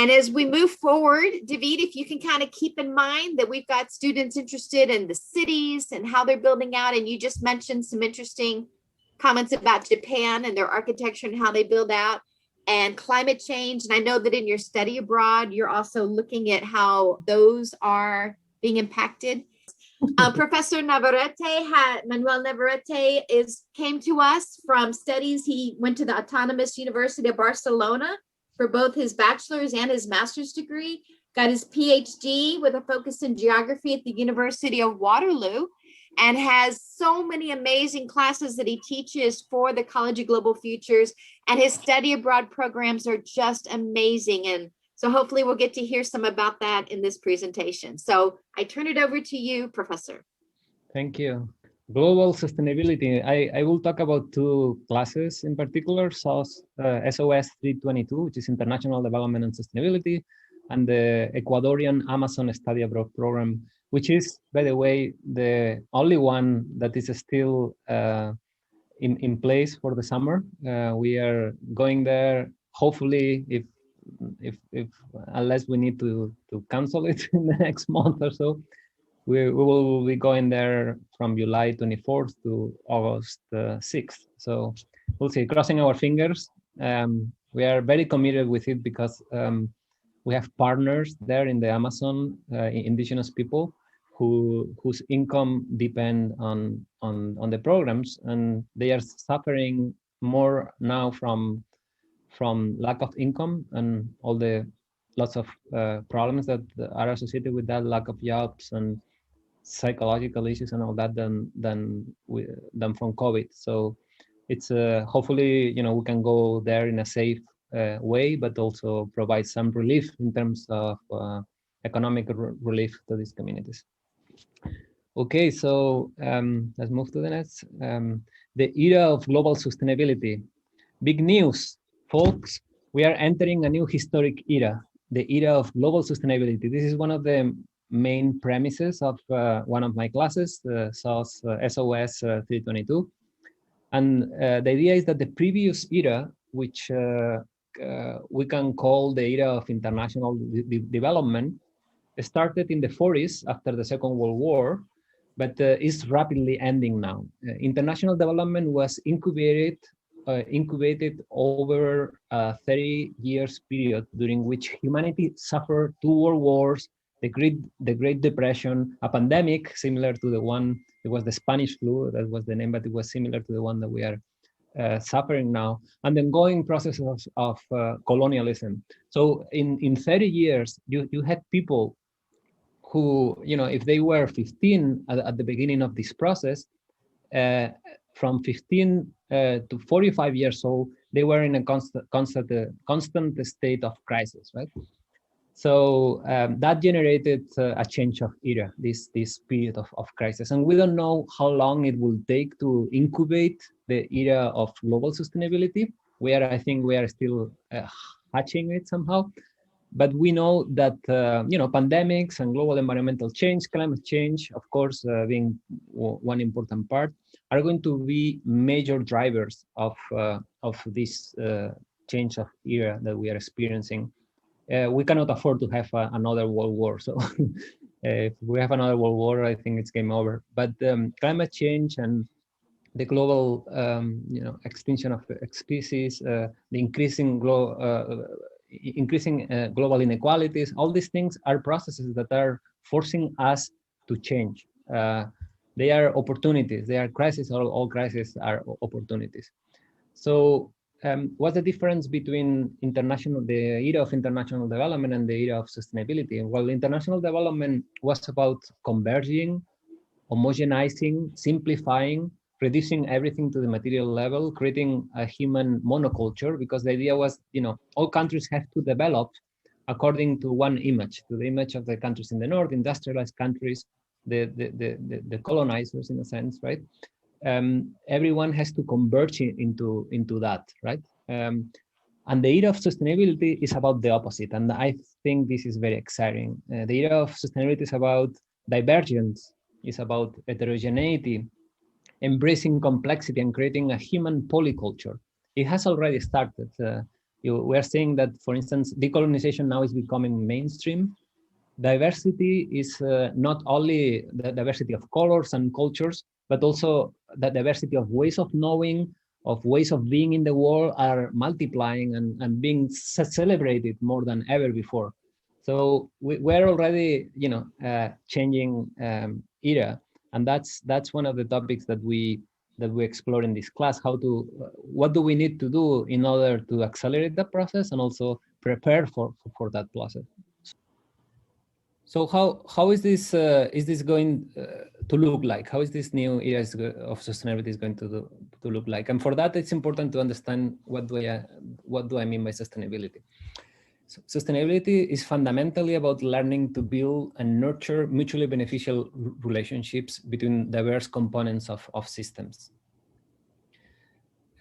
And as we move forward, David, if you can kind of keep in mind that we've got students interested in the cities and how they're building out, and you just mentioned some interesting comments about Japan and their architecture and how they build out, and climate change. And I know that in your study abroad, you're also looking at how those are being impacted. Professor Manuel-Navarette came to us from studies. He went to the Autonomous University of Barcelona for both his bachelor's and his master's degree, got his PhD with a focus in geography at the University of Waterloo, and has so many amazing classes that he teaches for the College of Global Futures. And his study abroad programs are just amazing. And so hopefully we'll get to hear some about that in this presentation. So I turn it over to you, Professor. Thank you. Global sustainability. I will talk about two classes in particular, SOS 322, which is International Development and Sustainability, and the Ecuadorian Amazon Study Abroad program, which is, by the way, the only one that is still in place for the summer. We are going there, hopefully, if unless we need to cancel it in the next month or so. We will be going there from July 24th to August 6th. So we'll see, crossing our fingers. We are very committed with it because we have partners there in the Amazon, indigenous people whose income depend on the programs, and they are suffering more now from lack of income and all the lots of problems that are associated with that, lack of jobs and psychological issues and all that than from COVID. So it's hopefully, we can go there in a safe way, but also provide some relief in terms of economic relief to these communities. Okay, so let's move to the next. The era of global sustainability. Big news, folks. We are entering a new historic era, the era of global sustainability. This is one of the main premises of one of my classes, SOS 322. And the idea is that the previous era, which we can call the era of international development, started in the 40s after the Second World War, but is rapidly ending now. International development was incubated over a 30 years period during which humanity suffered 2 world wars, the Great Depression, a pandemic similar to the one, it was the Spanish flu, that was the name, but it was similar to the one that we are suffering now, and the ongoing process of colonialism. So in 30 years, you had people who, if they were 15 at the beginning of this process, from 15 to 45 years old, they were in a constant state of crisis, right? So that generated a change of era, this period of crisis. And we don't know how long it will take to incubate the era of global sustainability. I think we are still hatching it somehow. But we know that, pandemics and global environmental change, climate change, of course, being one important part, are going to be major drivers of this change of era that we are experiencing. We cannot afford to have another world war. So if we have another world war, I think it's game over. But climate change and the global, extinction of species, the increasing global inequalities, all these things are processes that are forcing us to change. They are opportunities. They are crises. All crises are opportunities. So what's the difference between the era of international development and the era of sustainability? Well, international development was about converging, homogenizing, simplifying, reducing everything to the material level, creating a human monoculture, because the idea was, all countries have to develop according to one image, to the image of the countries in the north, industrialized countries, the colonizers in a sense, right? Everyone has to converge into that, right? And the era of sustainability is about the opposite, and I think this is very exciting. The era of sustainability is about divergence, is about heterogeneity, embracing complexity and creating a human polyculture. It has already started. we are seeing that, for instance, decolonization now is becoming mainstream. Diversity is not only the diversity of colors and cultures, but also the diversity of ways of knowing, of ways of being in the world are multiplying and being celebrated more than ever before. So we're already, changing era, and that's one of the topics that we explore in this class. What do we need to do in order to accelerate the process and also prepare for that process? So how is this going to look like? How is this new era of sustainability is going to look like? And for that, it's important to understand what do I mean by sustainability. So sustainability is fundamentally about learning to build and nurture mutually beneficial relationships between diverse components of systems.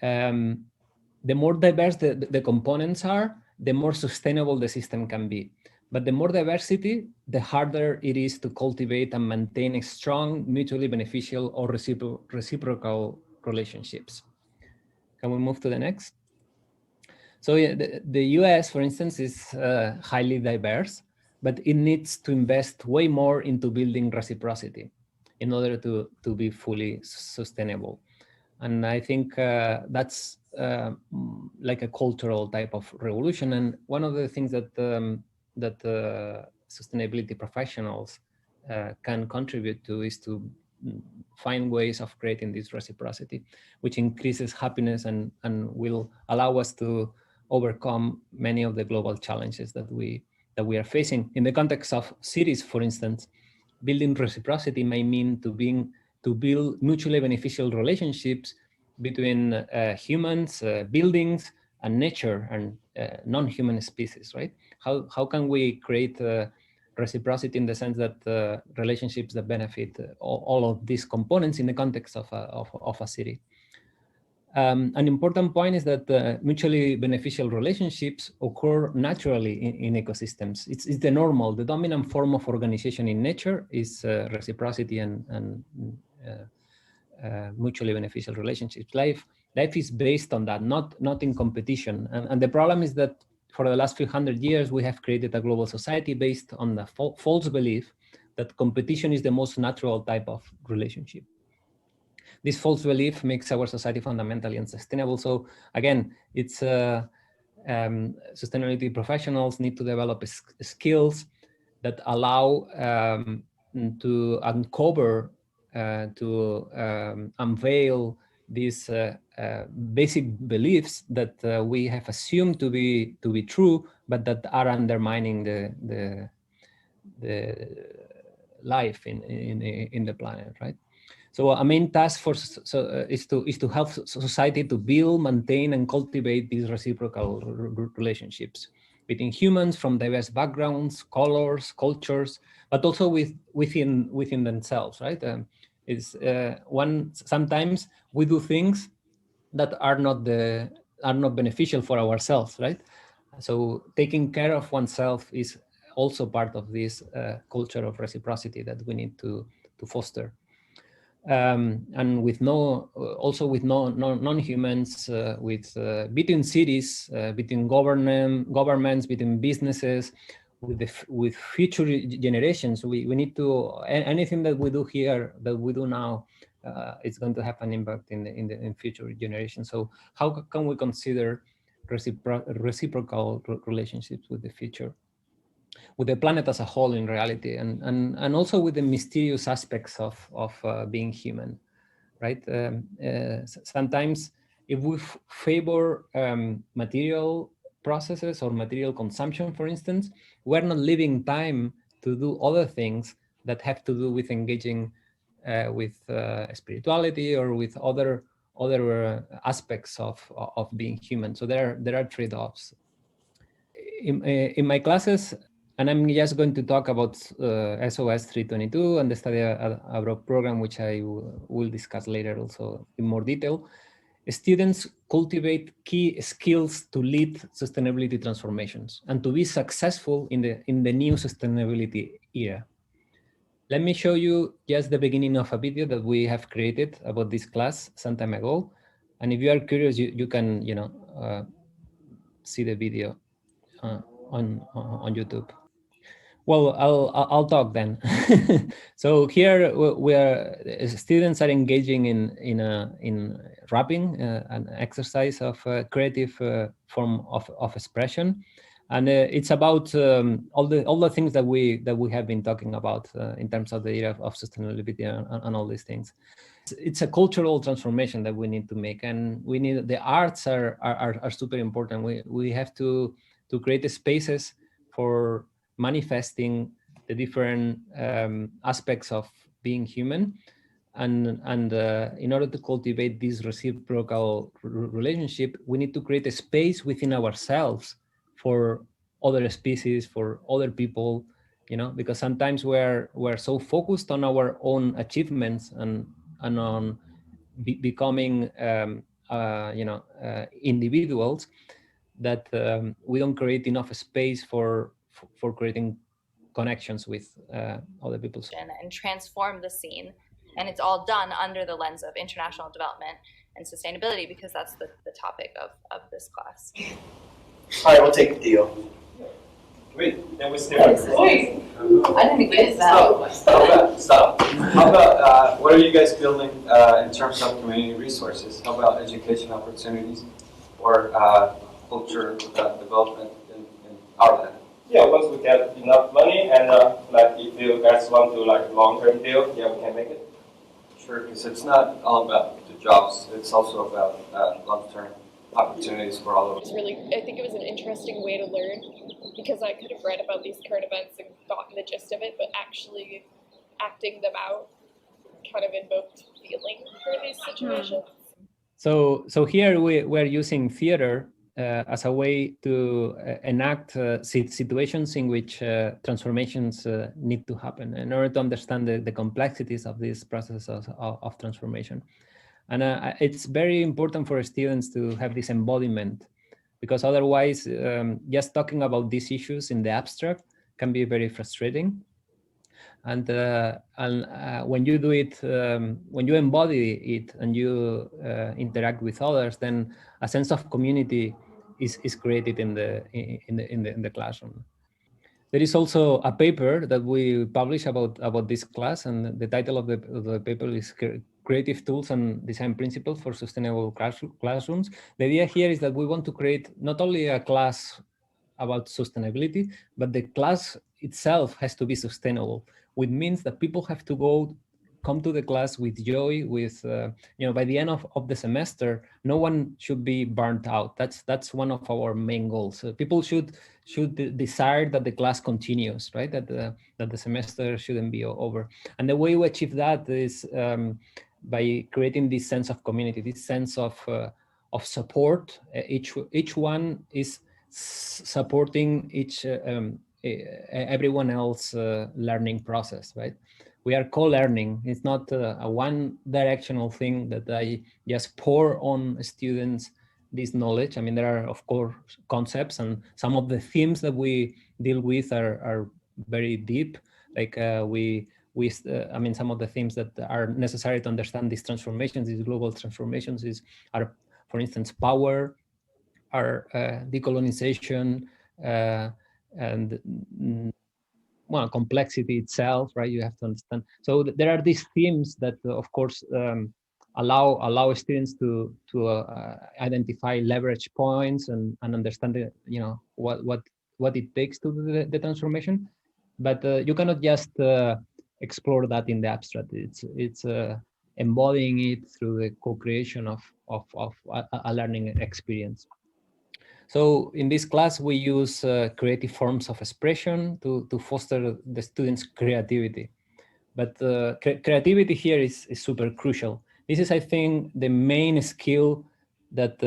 The more diverse the components are, the more sustainable the system can be. But the more diversity, the harder it is to cultivate and maintain a strong, mutually beneficial or reciprocal relationships. Can we move to the next? So yeah, the US, for instance, is highly diverse, but it needs to invest way more into building reciprocity in order to be fully sustainable. And I think that's like a cultural type of revolution. And one of the things that sustainability professionals can contribute to is to find ways of creating this reciprocity, which increases happiness and will allow us to overcome many of the global challenges that we are facing. In the context of cities, for instance, building reciprocity may mean to build mutually beneficial relationships between humans, buildings, and nature, and non-human species, right? How can we create reciprocity in the sense that relationships that benefit all of these components in the context of a city? An important point is that mutually beneficial relationships occur naturally in ecosystems. It's the normal, the dominant form of organization in nature is reciprocity and mutually beneficial relationships. Life is based on that, not in competition. And the problem is that for the last few hundred years, we have created a global society based on the false belief that competition is the most natural type of relationship. This false belief makes our society fundamentally unsustainable. So again, it's sustainability professionals need to develop skills that allow to uncover, to unveil these basic beliefs that we have assumed to be true, but that are undermining the life in the planet, right? So a main task is to help society to build, maintain, and cultivate these reciprocal relationships between humans from diverse backgrounds, colors, cultures, but also within themselves, right? Sometimes we do things that are not beneficial for ourselves, right? So taking care of oneself is also part of this culture of reciprocity that we need to foster. And with non-humans, between cities, between governments, between businesses, with future generations, we need to, anything that we do here, that we do now, it's going to have an impact in future generations. So how can we consider reciprocal relationships with the future, with the planet as a whole in reality, and also with the mysterious aspects of being human, right? Sometimes if we favor material processes or material consumption, for instance, we're not leaving time to do other things that have to do with engaging with spirituality or with other aspects of being human. So there are trade-offs. In my classes, and I'm just going to talk about SOS 322 and the study abroad program, which I will discuss later also in more detail. Students cultivate key skills to lead sustainability transformations and to be successful in the new sustainability era. Let me show you just the beginning of a video that we have created about this class some time ago. And if you are curious, you can see the video on YouTube. Well, I'll talk then. So here we are. Students are engaging in rapping, an exercise of creative form of expression, and it's about all the things that we have been talking about in terms of the area of sustainability and all these things. It's a cultural transformation that we need to make, and we need the arts are super important. We have to create spaces for manifesting the different aspects of being human, and in order to cultivate this reciprocal relationship, we need to create a space within ourselves for other species, for other people, because sometimes we're so focused on our own achievements and on becoming individuals, that we don't create enough space for creating connections with other people. And transform the scene. And it's all done under the lens of international development and sustainability, because that's the topic of this class. All right, we'll take the deal. Wait, that was different. Wait, I didn't get that. Stop. How about, what are you guys building in terms of community resources? How about education opportunities or culture development in our land? Yeah, once we get enough money and like if you guys want to like long-term deal, yeah, we can make it. Sure, because it's not all about the jobs. It's also about long-term opportunities for all of us. I think it was an interesting way to learn, because I could have read about these current events and gotten the gist of it, but actually acting them out kind of invoked feeling for these situations. So here we're using theater as a way to enact situations in which transformations need to happen in order to understand the complexities of these processes of transformation. And it's very important for students to have this embodiment, because otherwise just talking about these issues in the abstract can be very frustrating. And when you do it, when you embody it and you interact with others, then a sense of community is created in the classroom. There is also a paper that we publish about this class, and the title of the paper is Creative Tools and Design Principles for Sustainable Classrooms. The idea here is that we want to create not only a class about sustainability, but the class itself has to be sustainable, which means that people have to come to the class with joy, with by the end of the semester, no one should be burnt out. That's one of our main goals. People should desire that the class continues, right? That the semester shouldn't be over. And the way we achieve that is by creating this sense of community, this sense of support. Each one is supporting everyone else learning process, right? We are co-learning. It's not a one-directional thing that I just pour on students this knowledge. I mean, there are, of course, concepts, and some of the themes that we deal with are very deep. Like I mean, some of the themes that are necessary to understand these transformations, these global transformations, are, for instance, power, are decolonization, and complexity itself, right? You have to understand. So there are these themes that, of course, allow students to identify leverage points and understand what it takes to do the transformation. But you cannot just explore that in the abstract. It's embodying it through the co-creation of a learning experience. So in this class, we use creative forms of expression to foster the students' creativity. But creativity here is super crucial. This is, I think, the main skill that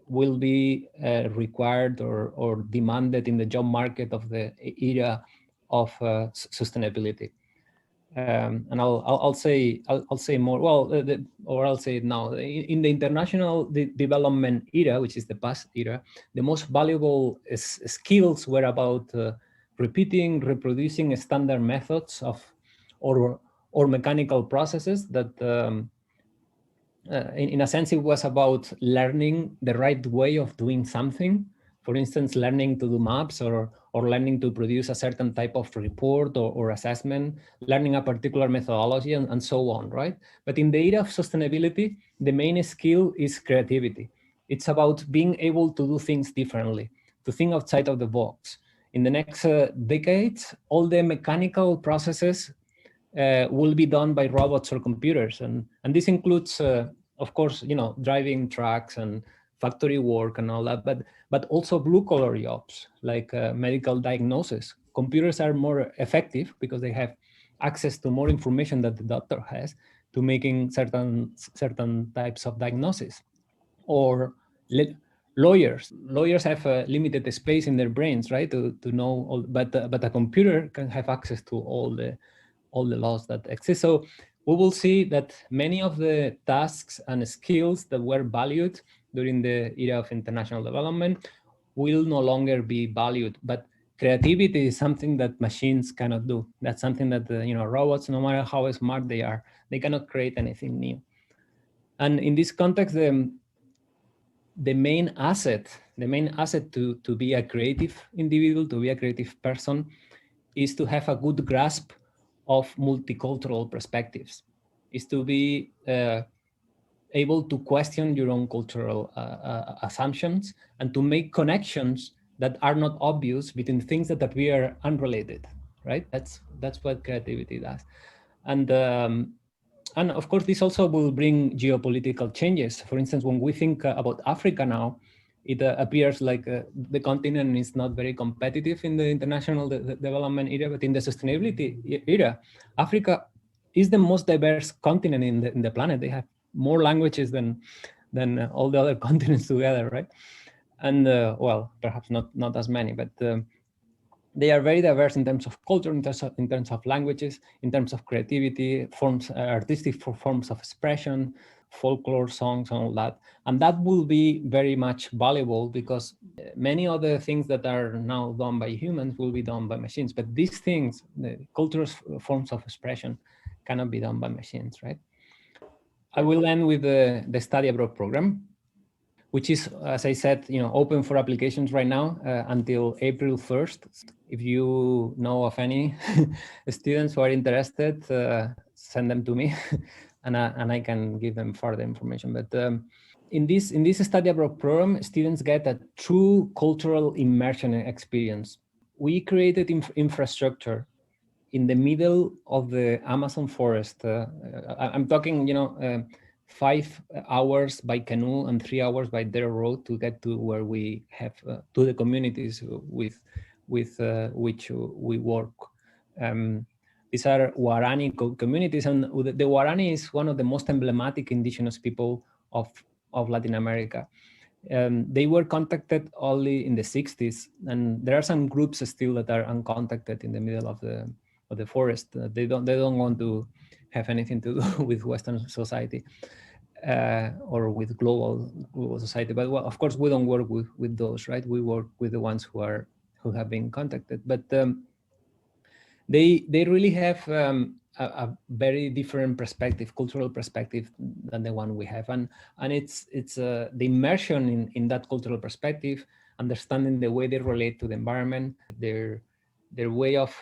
will be required or demanded in the job market of the era of sustainability. And I'll say more. Well, I'll say it now. In the international development era, which is the past era, the most valuable skills were about reproducing standard methods or mechanical processes that, in a sense, it was about learning the right way of doing something For instance, learning to do maps or learning to produce a certain type of report or assessment, learning a particular methodology and so on, right? But in the era of sustainability, the main skill is creativity. It's about being able to do things differently, to think outside of the box. In the next decades, all the mechanical processes will be done by robots or computers. And this includes, of course, driving trucks and factory work and all that, but also blue collar jobs like medical diagnosis. Computers are more effective because they have access to more information that the doctor has to making certain types of diagnosis. Or lawyers have a limited space in their brains, right, to know all, but a computer can have access to all the laws that exist. So we will see that many of the tasks and skills that were valued during the era of international development will no longer be valued. But creativity is something that machines cannot do. That's something that robots, no matter how smart they are, they cannot create anything new. And in this context, the main asset to be a creative individual, to be a creative person, is to have a good grasp of multicultural perspectives, is to be able to question your own cultural assumptions and to make connections that are not obvious between things that appear unrelated, right? That's what creativity does. And of course, this also will bring geopolitical changes. For instance, when we think about Africa now, it appears like the continent is not very competitive in the international development era, but in the sustainability era, Africa is the most diverse continent in the planet. They have more languages than all the other continents together, right? And well, perhaps not as many, but they are very diverse in terms of culture, in terms of languages, in terms of creativity, forms, artistic forms of expression, folklore, songs, and all that. And that will be very much valuable because many other things that are now done by humans will be done by machines. But these things, the cultural forms of expression, cannot be done by machines, right? I will end with the study abroad program, which is, as I said, open for applications right now until April 1st. If you know of any students who are interested, send them to me, and I can give them further information. But in this study abroad program, students get a true cultural immersion experience. We created infrastructure in the middle of the Amazon forest. I'm talking, 5 hours by canoe and 3 hours by dirt road to get to where we have to the communities with which we work. These are Guarani communities, and the Guarani is one of the most emblematic indigenous people of Latin America. They were contacted only in the 60s, and there are some groups still that are uncontacted in the middle of the forest. They don't want to have anything to do with Western society or with global society. But well, of course, we don't work with those, right? We work with the ones who have been contacted. But they really have a very different perspective, cultural perspective, than the one we have, and it's the immersion in that cultural perspective, understanding the way they relate to the environment, their way of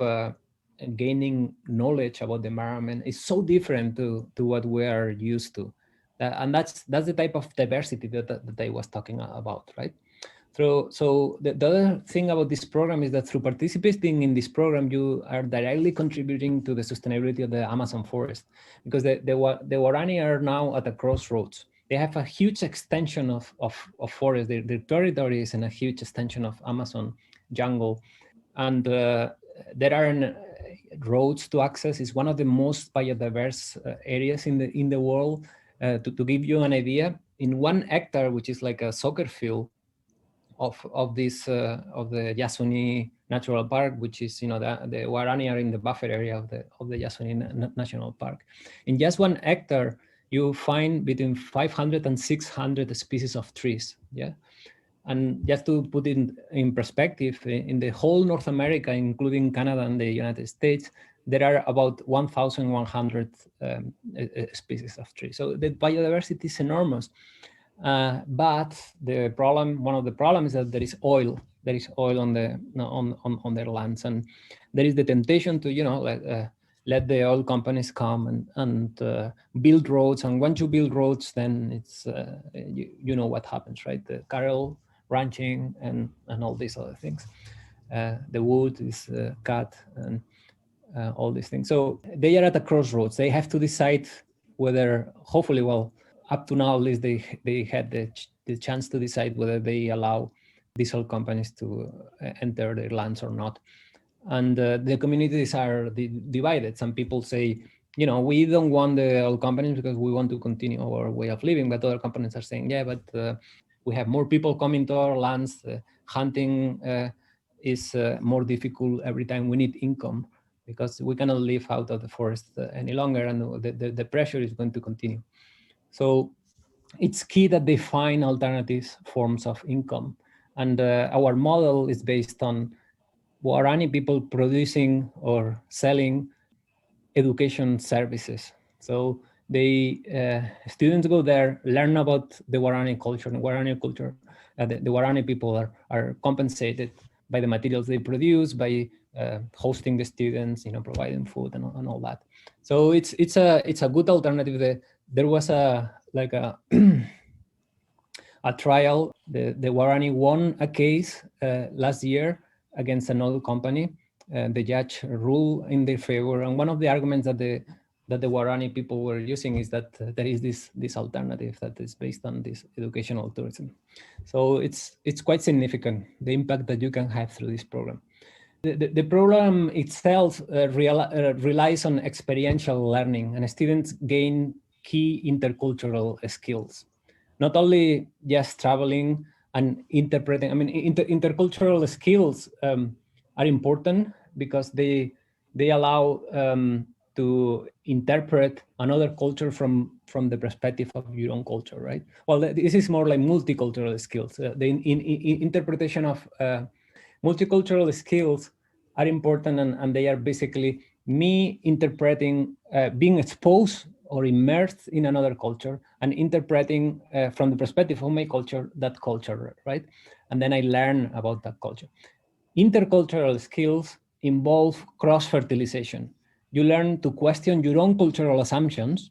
gaining knowledge about the environment is so different to what we are used to, and that's the type of diversity that I was talking about, right? So the other thing about this program is that through participating in this program, you are directly contributing to the sustainability of the Amazon forest, because the Guarani are now at a crossroads. They have a huge extension of forest. Their territory is in a huge extension of Amazon jungle, and there are roads to access. It's one of the most biodiverse areas in the world. To give you an idea, in 1 hectare, which is like a soccer field, of the Yasuni Natural Park, which is, the Guarani are in the buffer area of the Yasuni National Park. In just 1 hectare, you find between 500 and 600 species of trees. Yeah, and just to put it in perspective, in the whole North America, including Canada and the United States, there are about 1,100 species of trees. So the biodiversity is enormous. But the problem, one of the problems is that there is oil. There is oil on the on their lands, and there is the temptation to let the oil companies come and build roads. And once you build roads, then it's you know what happens, right? The cattle ranching and all these other things. The wood is cut and all these things. So they are at a crossroads. They have to decide whether, hopefully, well, up to now at least they had the chance to decide whether they allow these oil companies to enter their lands or not. And the communities are divided. Some people say, we don't want the oil companies because we want to continue our way of living. But other companies are saying, yeah, but we have more people coming to our lands. Hunting is more difficult every time. We need income because we cannot live out of the forest any longer, and the pressure is going to continue. So it's key that they find alternative forms of income. And our model is based on Guarani people producing or selling education services. So students go there, learn about the Guarani culture. The Guarani people are compensated by the materials they produce, by hosting the students, providing food and all that. So it's a good alternative. There was a trial. The Guarani won a case last year against another company. The judge ruled in their favor, and one of the arguments that the Guarani people were using is that there is this alternative that is based on this educational tourism. So it's quite significant, the impact that you can have through this program. The program itself relies on experiential learning, and students gain key intercultural skills. Not only just traveling and interpreting. I mean, intercultural skills are important because they allow to interpret another culture from the perspective of your own culture, right? Well, this is more like multicultural skills. The interpretation of multicultural skills are important, and they are basically me interpreting, being exposed or immersed in another culture and interpreting from the perspective of my culture, that culture, right? And then I learn about that culture. Intercultural skills involve cross-fertilization. You learn to question your own cultural assumptions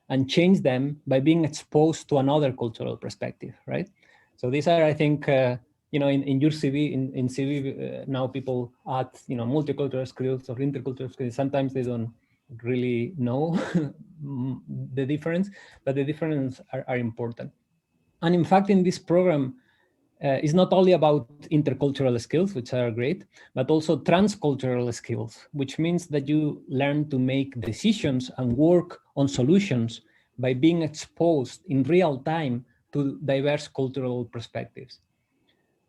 and change them by being exposed to another cultural perspective, right? So these are, I think, in your CV, in CV, now people add, multicultural skills or intercultural skills. Sometimes they don't really know the difference, but the difference are important. And in fact, in this program, it's not only about intercultural skills, which are great, but also transcultural skills, which means that you learn to make decisions and work on solutions by being exposed in real time to diverse cultural perspectives.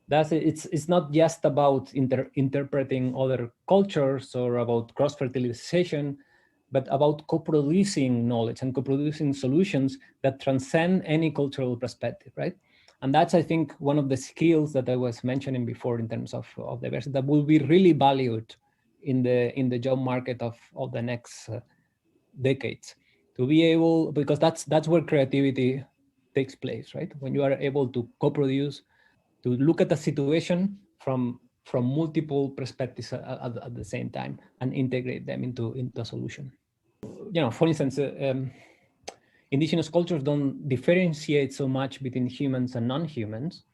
It's not just about interpreting other cultures or about cross-fertilization, but about co-producing knowledge and co-producing solutions that transcend any cultural perspective, right? And that's, I think, one of the skills that I was mentioning before in terms of diversity that will be really valued in the job market of the next decades. To be able, because that's where creativity takes place, right? When you are able to co-produce, to look at the situation from multiple perspectives at the same time and integrate them into a solution. For instance, indigenous cultures don't differentiate so much between humans and non-humans.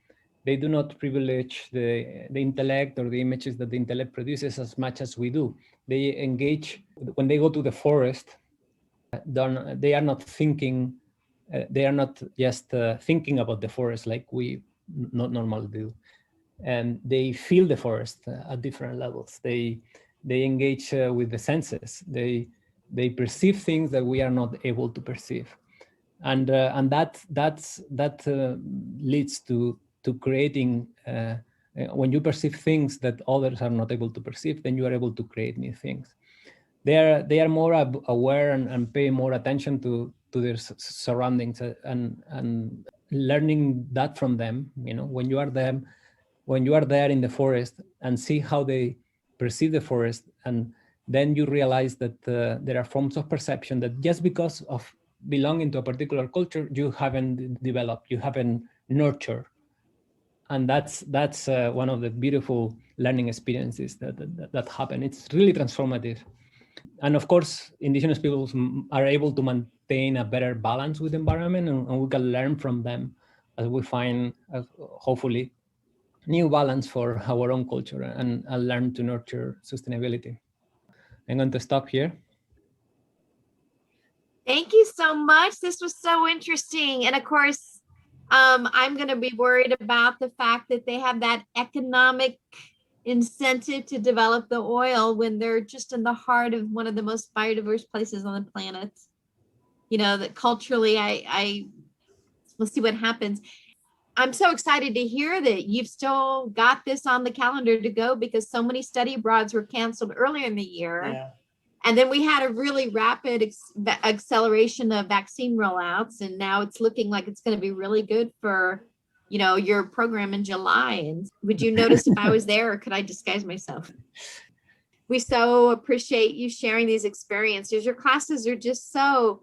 They do not privilege the intellect or the images that the intellect produces as much as we do. They engage, when they go to the forest, they are not thinking, they are not just thinking about the forest like we not normally do. And they feel the forest at different levels. They engage with the senses. They perceive things that we are not able to perceive, and that leads to creating. When you perceive things that others are not able to perceive, then you are able to create new things. They are more aware and pay more attention to their surroundings and learning that from them. When you are there in the forest and see how they perceive the forest, and then you realize that there are forms of perception that just because of belonging to a particular culture you haven't developed, you haven't nurtured. And that's one of the beautiful learning experiences that happen. It's really transformative. And of course, indigenous peoples are able to maintain a better balance with the environment, and we can learn from them as we find, hopefully, new balance for our own culture and learn to nurture sustainability. I'm going to stop here. Thank you so much. This was so interesting. And of course, I'm going to be worried about the fact that they have that economic incentive to develop the oil when they're just in the heart of one of the most biodiverse places on the planet. You know, that culturally, we'll see what happens. I'm so excited to hear that you've still got this on the calendar to go, because so many study abroads were canceled earlier in the year. Yeah. And then we had a really rapid acceleration of vaccine rollouts. And now it's looking like it's going to be really good for, you know, your program in July. And would you notice if I was there, or could I disguise myself? We so appreciate you sharing these experiences. Your classes are just so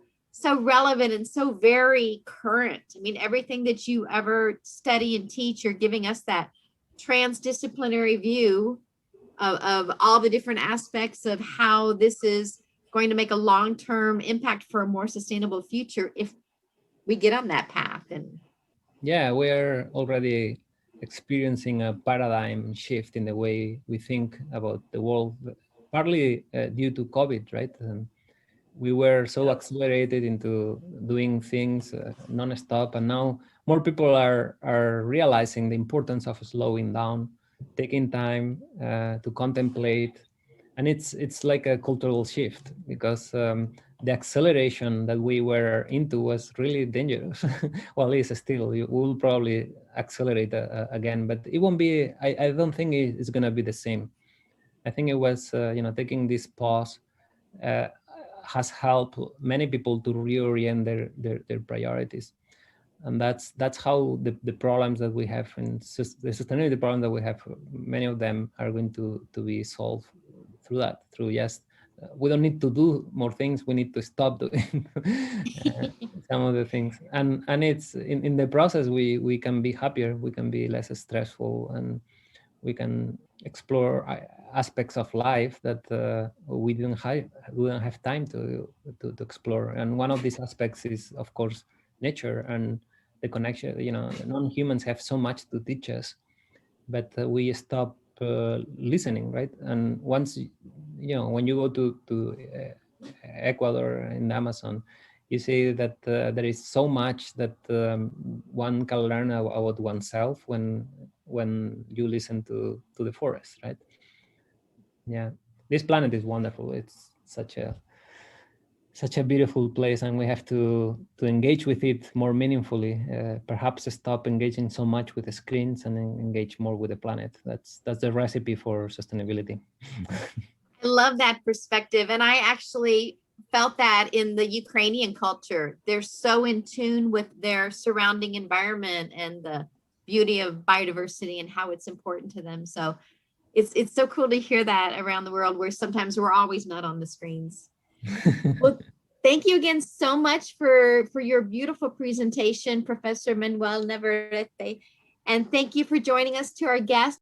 relevant and so very current. I mean, everything that you ever study and teach, you're giving us that transdisciplinary view of all the different aspects of how this is going to make a long-term impact for a more sustainable future if we get on that path. And yeah, we're already experiencing a paradigm shift in the way we think about the world, partly due to COVID, right? We were so accelerated into doing things non-stop, and now more people are realizing the importance of slowing down, taking time to contemplate. And it's like a cultural shift, because the acceleration that we were into was really dangerous. Well, it's still, we will probably accelerate again, but it won't be, I don't think it's going to be the same. I think it was, taking this pause has helped many people to reorient their priorities. And that's how the problems that we have, and the sustainability problem that we have, many of them are going to be solved through just, we don't need to do more things, we need to stop doing some of the things. And it's in the process, we can be happier, we can be less stressful, and we can explore aspects of life that we didn't have time to explore. And one of these aspects is, of course, nature and the connection. Non-humans have so much to teach us, but we stop listening, right? And once, when you go to Ecuador in the Amazon, you see that there is so much that one can learn about oneself when you listen to the forest, right? Yeah, this planet is wonderful. It's such a beautiful place, and we have to engage with it more meaningfully. Perhaps stop engaging so much with the screens and engage more with the planet. That's the recipe for sustainability. I love that perspective. And I actually felt that in the Ukrainian culture. They're so in tune with their surrounding environment and the beauty of biodiversity and how it's important to them. So it's so cool to hear that around the world, where sometimes we're always not on the screens. Well, thank you again so much for your beautiful presentation, Professor Manuel-Navarette. And thank you for joining us, to our guest.